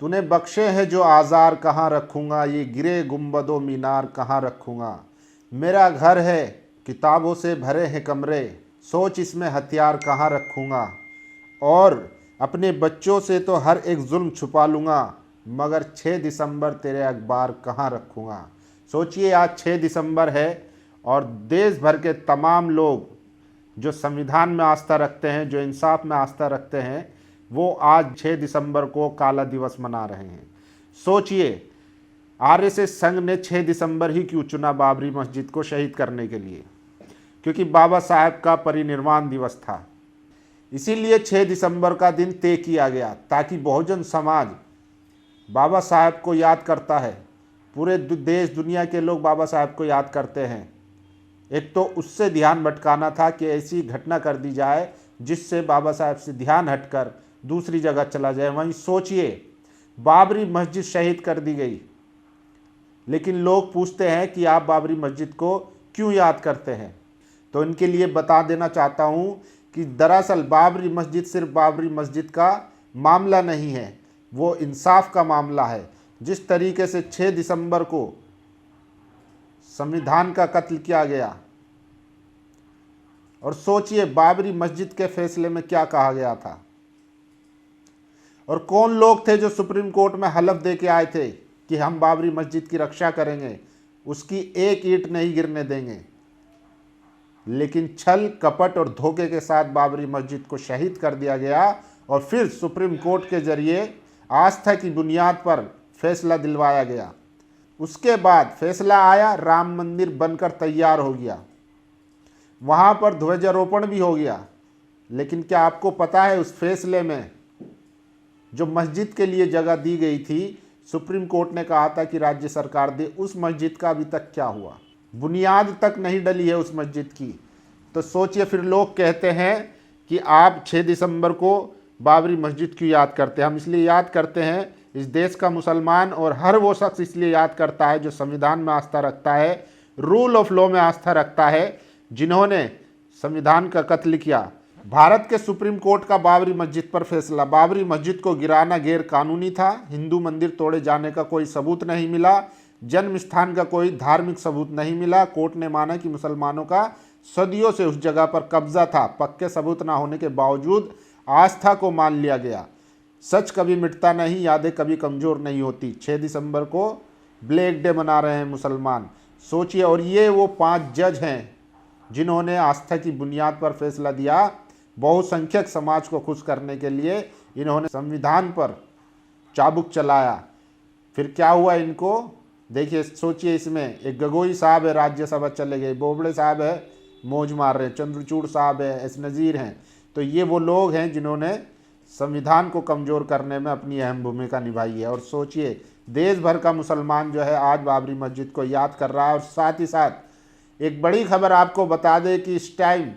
तूने बख्शे हैं जो आज़ार कहाँ रखूँगा, ये गिरे गुंबदो मीनार कहाँ रखूँगा। मेरा घर है किताबों से भरे हैं कमरे, सोच इसमें हथियार कहाँ रखूँगा। और अपने बच्चों से तो हर एक जुल्म छुपा लूँगा, मगर 6 दिसंबर तेरे अखबार कहाँ रखूँगा। सोचिए आज 6 दिसंबर है और देश भर के तमाम लोग जो संविधान में आस्था रखते हैं, जो इंसाफ में आस्था रखते हैं, वो आज 6 दिसंबर को काला दिवस मना रहे हैं। सोचिए आरएसएस संघ ने 6 दिसंबर ही क्यों चुना बाबरी मस्जिद को शहीद करने के लिए, क्योंकि बाबा साहब का परिनिर्वाण दिवस था। इसीलिए 6 दिसंबर का दिन तय किया गया ताकि बहुजन समाज बाबा साहब को याद करता है। पूरे देश दुनिया के लोग बाबा साहब को याद करते हैं। एक तो उससे ध्यान भटकाना था कि ऐसी घटना कर दी जाए जिससे बाबा साहब से ध्यान हटकर दूसरी जगह चला जाए। वहीं सोचिए बाबरी मस्जिद शहीद कर दी गई, लेकिन लोग पूछते हैं कि आप बाबरी मस्जिद को क्यों याद करते हैं। तो इनके लिए बता देना चाहता हूँ कि दरअसल बाबरी मस्जिद सिर्फ बाबरी मस्जिद का मामला नहीं है, वो इंसाफ का मामला है। जिस तरीके से 6 दिसंबर को संविधान का कत्ल किया गया, और सोचिए बाबरी मस्जिद के फैसले में क्या कहा गया था, और कौन लोग थे जो सुप्रीम कोर्ट में हलफ दे के आए थे कि हम बाबरी मस्जिद की रक्षा करेंगे, उसकी एक ईंट नहीं गिरने देंगे। लेकिन छल कपट और धोखे के साथ बाबरी मस्जिद को शहीद कर दिया गया और फिर सुप्रीम कोर्ट के जरिए आस्था की बुनियाद पर फैसला दिलवाया गया। उसके बाद फैसला आया, राम मंदिर बनकर तैयार हो गया, वहाँ पर ध्वजारोपण भी हो गया। लेकिन क्या आपको पता है उस फैसले में जो मस्जिद के लिए जगह दी गई थी, सुप्रीम कोर्ट ने कहा था कि राज्य सरकार दे। उस मस्जिद का अभी तक क्या हुआ, बुनियाद तक नहीं डली है उस मस्जिद की। तो सोचिए फिर लोग कहते हैं कि आप 6 दिसंबर को बाबरी मस्जिद क्यों याद करते हैं। हम इसलिए याद करते हैं, इस देश का मुसलमान और हर वो शख्स इसलिए याद करता है जो संविधान में आस्था रखता है, रूल ऑफ लॉ में आस्था रखता है, जिन्होंने संविधान का कत्ल किया। भारत के सुप्रीम कोर्ट का बाबरी मस्जिद पर फैसला, बाबरी मस्जिद को गिराना गैर कानूनी था, हिंदू मंदिर तोड़े जाने का कोई सबूत नहीं मिला, जन्म स्थान का कोई धार्मिक सबूत नहीं मिला। कोर्ट ने माना कि मुसलमानों का सदियों से उस जगह पर कब्जा था। पक्के सबूत ना होने के बावजूद आस्था को मान लिया गया। सच कभी मिटता नहीं, यादें कभी कमज़ोर नहीं होती। 6 दिसंबर को ब्लैक डे मना रहे हैं मुसलमान। सोचिए, और ये वो 5 जज हैं जिन्होंने आस्था की बुनियाद पर फैसला दिया। बहुसंख्यक समाज को खुश करने के लिए इन्होंने संविधान पर चाबुक चलाया। फिर क्या हुआ इनको देखिए, सोचिए, इसमें एक गगोई साहब है, राज्यसभा चले गए, बोबड़े साहब है, मौज मार रहे हैं, चंद्रचूड़ साहब है, एस नज़ीर हैं। तो ये वो लोग हैं जिन्होंने संविधान को कमज़ोर करने में अपनी अहम भूमिका निभाई है। और सोचिए देश भर का मुसलमान जो है आज बाबरी मस्जिद को याद कर रहा है। और साथ ही साथ एक बड़ी खबर आपको बता दें कि इस टाइम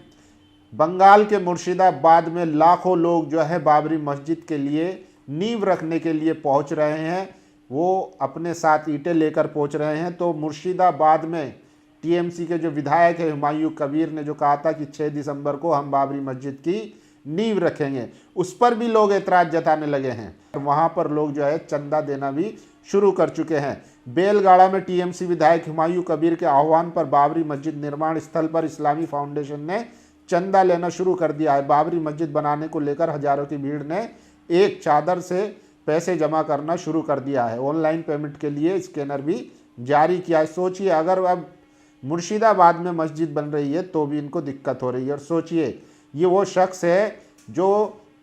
बंगाल के मुर्शिदाबाद में लाखों लोग जो है बाबरी मस्जिद के लिए नींव रखने के लिए पहुंच रहे हैं। वो अपने साथ ईंटें लेकर पहुंच रहे हैं। तो मुर्शिदाबाद में टीएमसी के जो विधायक है हुमायूं कबीर ने जो कहा था कि 6 दिसंबर को हम बाबरी मस्जिद की नींव रखेंगे, उस पर भी लोग एतराज़ जताने लगे हैं। वहाँ पर लोग जो है चंदा देना भी शुरू कर चुके हैं। बेलगाड़ा में टीएमसी विधायक हुमायूं कबीर के आह्वान पर बाबरी मस्जिद निर्माण स्थल पर इस्लामी फाउंडेशन ने चंदा लेना शुरू कर दिया है। बाबरी मस्जिद बनाने को लेकर हजारों की भीड़ ने एक चादर से पैसे जमा करना शुरू कर दिया है। ऑनलाइन पेमेंट के लिए स्कैनर भी जारी किया है। सोचिए अगर अब मुर्शिदाबाद में मस्जिद बन रही है तो भी इनको दिक्कत हो रही है। और सोचिए ये वो शख्स है जो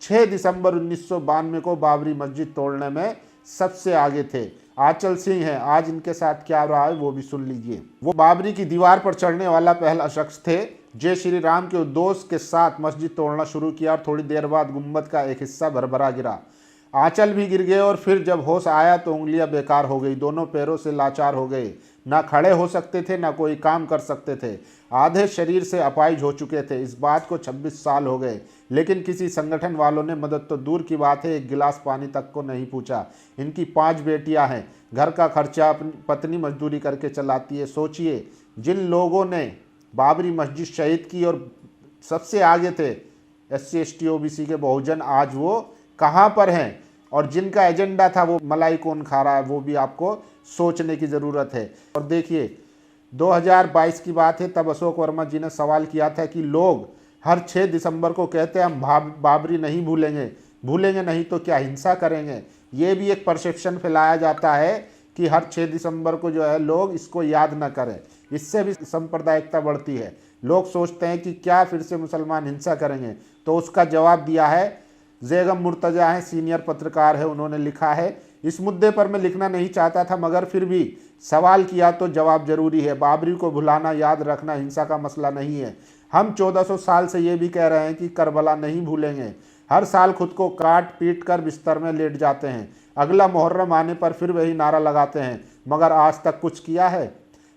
6 दिसंबर 1992 को बाबरी मस्जिद तोड़ने में सबसे आगे थे। आंचल सिंह हैं, आज इनके साथ क्या रहा है वो भी सुन लीजिए। वो बाबरी की दीवार पर चढ़ने वाला पहला शख्स थे। जय श्री राम के उद्घोष के साथ मस्जिद तोड़ना शुरू किया और थोड़ी देर बाद गुंबद का एक हिस्सा भरभरा गिरा। आंचल भी गिर गए और फिर जब होश आया तो उंगलियां बेकार हो गई, दोनों पैरों से लाचार हो गए, ना खड़े हो सकते थे ना कोई काम कर सकते थे, आधे शरीर से अपाहिज हो चुके थे। इस बात को 26 साल हो गए, लेकिन किसी संगठन वालों ने मदद तो दूर की बात है एक गिलास पानी तक को नहीं पूछा। इनकी 5 बेटियां हैं, घर का खर्चा अपनी पत्नी मजदूरी करके चलाती है। सोचिए जिन लोगों ने बाबरी मस्जिद शहीद की और सबसे आगे थे SC ST OBC के बहुजन, आज वो कहाँ पर हैं और जिनका एजेंडा था वो मलाई कौन खा रहा है, वो भी आपको सोचने की ज़रूरत है। और देखिए 2022 की बात है, तब अशोक वर्मा जी ने सवाल किया था कि लोग हर 6 दिसंबर को कहते हैं हम बाबरी नहीं भूलेंगे, भूलेंगे नहीं तो क्या हिंसा करेंगे। ये भी एक परसेप्शन फैलाया जाता है कि हर 6 दिसंबर को जो है लोग इसको याद ना करें, इससे भी सांप्रदायिकता बढ़ती है। लोग सोचते हैं कि क्या फिर से मुसलमान हिंसा करेंगे। तो उसका जवाब दिया है जेगम मुर्तजा हैं, सीनियर पत्रकार है, उन्होंने लिखा है इस मुद्दे पर मैं लिखना नहीं चाहता था मगर फिर भी सवाल किया तो जवाब जरूरी है। बाबरी को भुलाना, याद रखना हिंसा का मसला नहीं है। हम 1400 साल से ये भी कह रहे हैं कि करबला नहीं भूलेंगे। हर साल खुद को काट पीट कर बिस्तर में लेट जाते हैं, अगला मुहर्रम आने पर फिर वही नारा लगाते हैं, मगर आज तक कुछ किया है?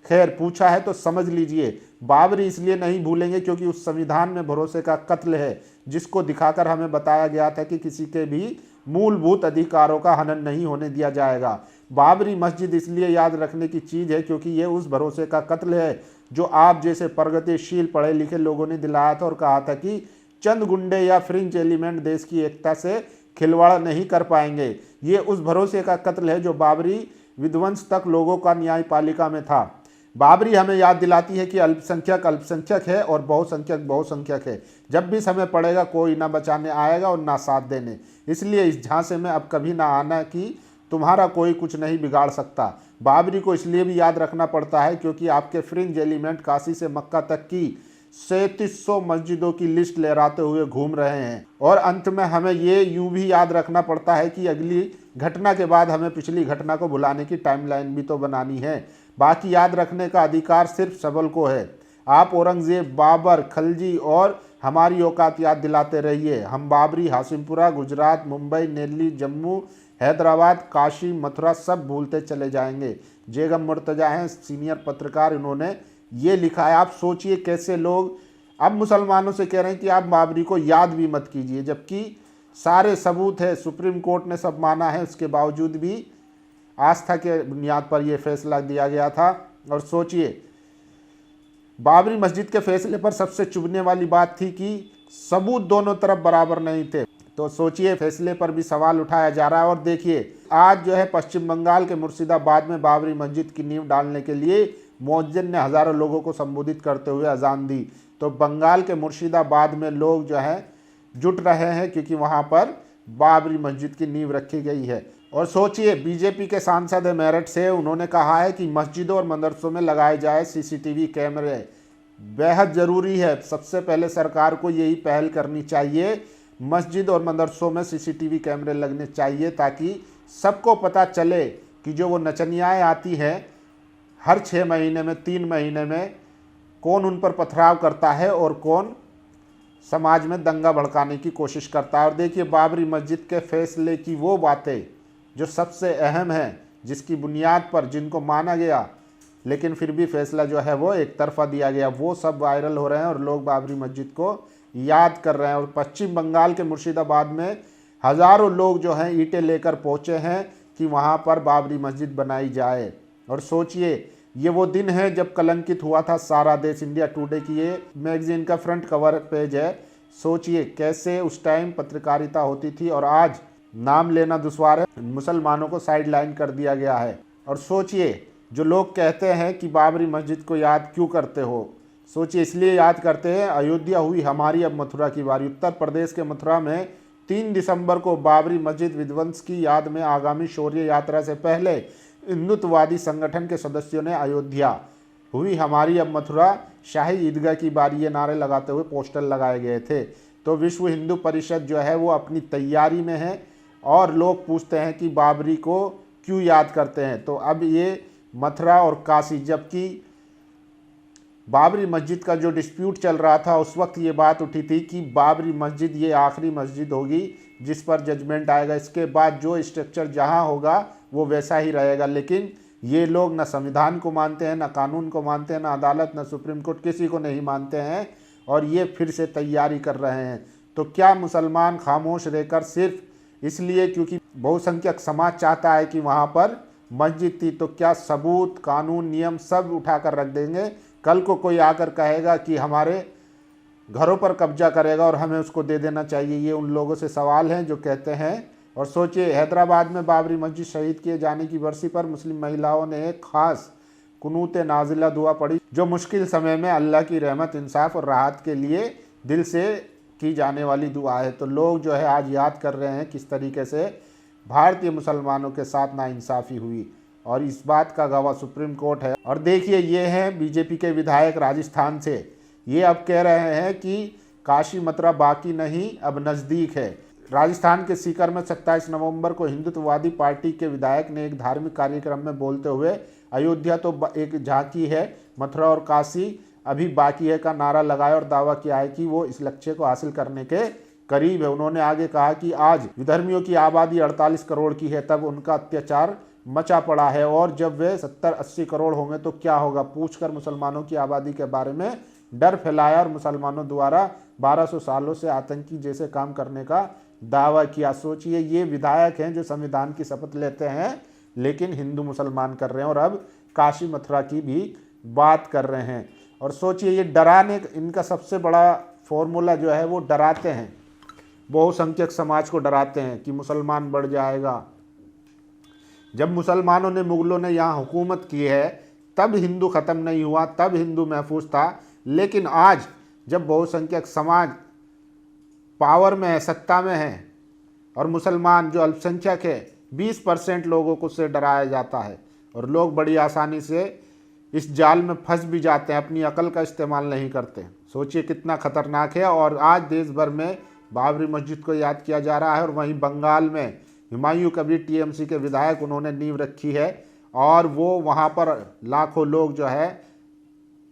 खैर, पूछा है तो समझ लीजिए, बाबरी इसलिए नहीं भूलेंगे क्योंकि उस संविधान में भरोसे का कत्ल है जिसको दिखाकर हमें बताया गया था कि किसी के भी मूलभूत अधिकारों का हनन नहीं होने दिया जाएगा। बाबरी मस्जिद इसलिए याद रखने की चीज़ है क्योंकि ये उस भरोसे का कत्ल है जो आप जैसे प्रगतिशील पढ़े लिखे लोगों ने दिलाया था और कहा था कि चंद गुंडे या फ्रिंज एलिमेंट देश की एकता से खिलवाड़ नहीं कर पाएंगे। ये उस भरोसे का कत्ल है जो बाबरी विध्वंस तक लोगों का न्यायपालिका में था। बाबरी हमें याद दिलाती है कि अल्पसंख्यक अल्पसंख्यक है और बहुसंख्यक बहुसंख्यक है। जब भी समय पड़ेगा कोई ना बचाने आएगा और ना साथ देने। इसलिए इस झांसे में अब कभी ना आना कि तुम्हारा कोई कुछ नहीं बिगाड़ सकता। बाबरी को इसलिए भी याद रखना पड़ता है क्योंकि आपके फ्रिंज एलिमेंट काशी से मक्का तक की 3700 मस्जिदों की लिस्ट लहराते हुए घूम रहे हैं। और अंत में हमें ये यूं भी याद रखना पड़ता है कि अगली घटना के बाद हमें पिछली घटना को भुलाने की टाइमलाइन भी तो बनानी है। बाकी याद रखने का अधिकार सिर्फ सबल को है। आप औरंगजेब, बाबर, खलजी और हमारी औकात याद दिलाते रहिए। हम बाबरी, हाशिमपुरा, गुजरात, मुंबई, दिल्ली, जम्मू, हैदराबाद, काशी, मथुरा सब भूलते चले जाएंगे। जेगम मुर्तजा हैं, सीनियर पत्रकार, इन्होंने ये लिखा है। आप सोचिए कैसे लोग अब मुसलमानों से कह रहे हैं कि आप बाबरी को याद भी मत कीजिए, जबकि सारे सबूत है, सुप्रीम कोर्ट ने सब माना है, उसके बावजूद भी आस्था के बुनियाद पर यह फैसला दिया गया था। और सोचिए, बाबरी मस्जिद के फैसले पर सबसे चुभने वाली बात थी कि सबूत दोनों तरफ बराबर नहीं थे। तो सोचिए, फैसले पर भी सवाल उठाया जा रहा है। और देखिए, आज जो है पश्चिम बंगाल के मुर्शिदाबाद में बाबरी मस्जिद की नींव डालने के लिए मुअज्जिन ने हज़ारों लोगों को संबोधित करते हुए अजान दी। तो बंगाल के मुर्शिदाबाद में लोग जो है जुट रहे हैं क्योंकि वहाँ पर बाबरी मस्जिद की नींव रखी गई है। और सोचिए, बीजेपी के सांसद है मेरठ से, उन्होंने कहा है कि मस्जिदों और मदरसों में लगाए जाए सीसीटीवी कैमरे बेहद ज़रूरी है। सबसे पहले सरकार को यही पहल करनी चाहिए, मस्जिद और मदरसों में सीसीटीवी कैमरे लगने चाहिए ताकि सबको पता चले कि जो वो नचनियाएँ आती हैं हर 6 महीने में, 3 महीने में, कौन उन पर पथराव करता है और कौन समाज में दंगा भड़काने की कोशिश करता है। और देखिए, बाबरी मस्जिद के फैसले की वो बातें जो सबसे अहम है, जिसकी बुनियाद पर जिनको माना गया लेकिन फिर भी फैसला जो है वो एक तरफा दिया गया, वो सब वायरल हो रहे हैं और लोग बाबरी मस्जिद को याद कर रहे हैं। और पश्चिम बंगाल के मुर्शिदाबाद में हज़ारों लोग जो हैं ईंटें लेकर पहुँचे हैं कि वहाँ पर बाबरी मस्जिद बनाई जाए। और सोचिए, ये वो दिन है जब कलंकित हुआ था सारा देश। इंडिया टुडे की ये मैगजीन का फ्रंट कवर पेज है। सोचिए कैसे उस टाइम पत्रकारिता होती थी और आज नाम लेना दुश्वार है, मुसलमानों को साइड लाइन कर दिया गया है। और सोचिए, जो लोग कहते हैं कि बाबरी मस्जिद को याद क्यों करते हो, सोचिए इसलिए याद करते हैं, अयोध्या हुई हमारी अब मथुरा की बारी। उत्तर प्रदेश के मथुरा में 3 दिसंबर को बाबरी मस्जिद विध्वंस की याद में आगामी शौर्य यात्रा से पहले हिंदुत्ववादी संगठन के सदस्यों ने अयोध्या हुई हमारी अब मथुरा, शाही ईदगाह की बारी, ये नारे लगाते हुए पोस्टर लगाए गए थे। तो विश्व हिंदू परिषद जो है वो अपनी तैयारी में है और लोग पूछते हैं कि बाबरी को क्यों याद करते हैं। तो अब ये मथुरा और काशी, जबकि बाबरी मस्जिद का जो डिस्प्यूट चल रहा था उस वक्त ये बात उठी थी कि बाबरी मस्जिद ये आखिरी मस्जिद होगी जिस पर जजमेंट आएगा, इसके बाद जो स्ट्रक्चर जहाँ होगा वो वैसा ही रहेगा। लेकिन ये लोग न संविधान को मानते हैं, न कानून को मानते हैं, न अदालत, न सुप्रीम कोर्ट, किसी को नहीं मानते हैं और ये फिर से तैयारी कर रहे हैं। तो क्या मुसलमान खामोश रहकर सिर्फ इसलिए क्योंकि बहुसंख्यक समाज चाहता है कि वहाँ पर मस्जिद थी, तो क्या सबूत, कानून, नियम सब उठाकर रख देंगे? कल को कोई आकर कहेगा कि हमारे घरों पर कब्जा करेगा और हमें उसको दे देना चाहिए। ये उन लोगों से सवाल हैं जो कहते हैं और सोचिए, हैदराबाद में बाबरी मस्जिद शहीद किए जाने की बरसी पर मुस्लिम महिलाओं ने एक खास कुनूत नाजिला दुआ पढ़ी, जो मुश्किल समय में अल्लाह की रहमत, इंसाफ और राहत के लिए दिल से की जाने वाली दुआ है। तो लोग जो है आज याद कर रहे हैं किस तरीके से भारतीय मुसलमानों के साथ नाइंसाफ़ी हुई, और इस बात का गवाह सुप्रीम कोर्ट है। और देखिए, ये हैं बीजेपी के विधायक राजस्थान से, ये अब कह रहे हैं कि काशी मथुरा बाकी नहीं, अब नज़दीक है। राजस्थान के सीकर में 27 नवंबर को हिंदुत्ववादी पार्टी के विधायक ने एक धार्मिक कार्यक्रम में बोलते हुए अयोध्या तो एक झांकी है, मथुरा और काशी अभी बाकी है का नारा लगाया और दावा किया है कि वो इस लक्ष्य को हासिल करने के करीब है। उन्होंने आगे कहा कि आज विधर्मियों की आबादी 48 करोड़ की है, तब उनका अत्याचार मचा पड़ा है, और जब वे 70-80 करोड़ होंगे तो क्या होगा। पूछकर मुसलमानों की आबादी के बारे में डर फैलाया और मुसलमानों द्वारा 1200 सालों से आतंकी जैसे काम करने का दावा किया। सोचिए, ये विधायक हैं जो संविधान की शपथ लेते हैं, लेकिन हिंदू मुसलमान कर रहे हैं, और अब काशी मथुरा की भी बात कर रहे हैं। और सोचिए, ये डराने, इनका सबसे बड़ा फॉर्मूला जो है वो डराते हैं, बहुसंख्यक समाज को डराते हैं कि मुसलमान बढ़ जाएगा। जब मुसलमानों ने, मुगलों ने यहाँ हुकूमत की है, तब हिंदू ख़त्म नहीं हुआ, तब हिंदू महफूज था। लेकिन आज जब बहुसंख्यक समाज पावर में है, सत्ता में है, और मुसलमान जो अल्पसंख्यक है 20% लोगों को से डराया जाता है, और लोग बड़ी आसानी से इस जाल में फंस भी जाते हैं, अपनी अकल का इस्तेमाल नहीं करते। सोचिए कितना खतरनाक है। और आज देश भर में बाबरी मस्जिद को याद किया जा रहा है, और वहीं बंगाल में हुमायूं कबीर टीएमसी के विधायक, उन्होंने नींव रखी है, और वो वहाँ पर लाखों लोग जो है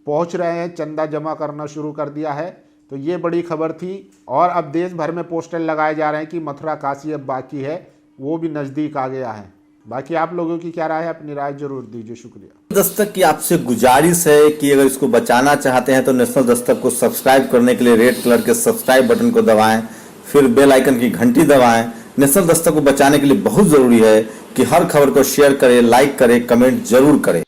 पहुँच रहे हैं, चंदा जमा करना शुरू कर दिया है। तो ये बड़ी खबर थी। और अब देश भर में पोस्टर लगाए जा रहे हैं कि मथुरा काशी अब बाकी है, वो भी नज़दीक आ गया है। बाकी आप लोगों की क्या राय है, अपनी राय जरूर दीजिए। शुक्रिया। दस्तक की आपसे गुजारिश है कि अगर इसको बचाना चाहते हैं तो नेशनल दस्तक को सब्सक्राइब करने के लिए रेड कलर के सब्सक्राइब बटन को दबाएं, फिर बेल आइकन की घंटी दबाएं। नेशनल दस्तक को बचाने के लिए बहुत जरूरी है कि हर खबर को शेयर करें, लाइक करें, कमेंट जरूर करें।